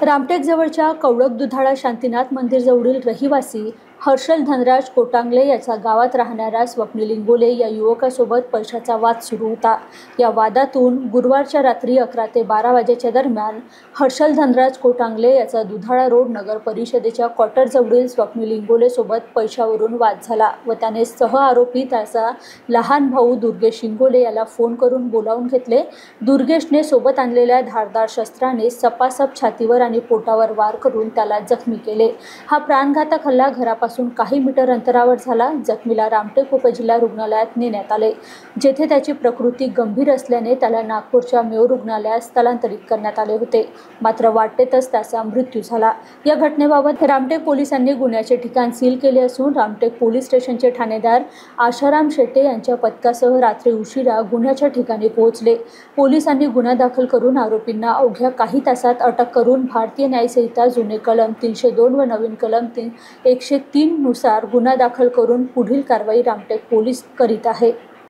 रामटेक जवळच्या कवळक दुधाळा शांतीनाथ मंदिरजवळील रहिवासी हर्षल धनराज कोटांगले याचा गावात राहणारा स्वप्नील इंगोले या युवकासोबत पैशाचा वाद सुरू होता। या वादातून गुरुवारच्या रात्री 11 ते 12 वाजेच्या दरम्यान हर्षल धनराज कोटांगले याचा दुधाळा रोड नगर परिषदेच्या क्वार्टरजवळील स्वप्नील इंगोले सोबत पैशावरून वाद झाला व त्याने सहआरोपी त्याचा लहान भाऊ दुर्गेश इंगोले याला फोन करून बोलावून घेतले। दुर्गेशने सोबत आणलेल्या धारदार शस्त्राने सपासप छातीवर आणि पोटावर वार करून त्याला जखमी केले। हा प्राणघातक हल्ला घरापासून काही मीटर अंतरावर झाला। जखमीला रामटेक उपजिल्हा रुग्णालयात नेण्यात आले, जेथे त्याची प्रकृती गंभीर असल्याने त्याला नागपूरच्या मेयो रुग्णालयात स्थलांतरित करण्यात आले होते, मात्र वाटेतच त्याचा मृत्यू झाला। या घटनेबाबत रामटेक पोलिसांनी गुन्ह्याचे ठिकाण सील केले असून रामटेक पोलीस स्टेशनचे ठाणेदार आशाराम शेटे यांच्या पथकासह रात्री उशिरा गुन्ह्याच्या ठिकाणी पोहोचले। पोलिसांनी गुन्हा दाखल करून आरोपींना अवघ्या काही तासात अटक करून भारतीय न्याय संहिता जुने कलम 302 व नवीन कलम 103 नुसार गुन्हा दाखल करून पुढील कारवाई रामटेक पोलीस करीत आहे।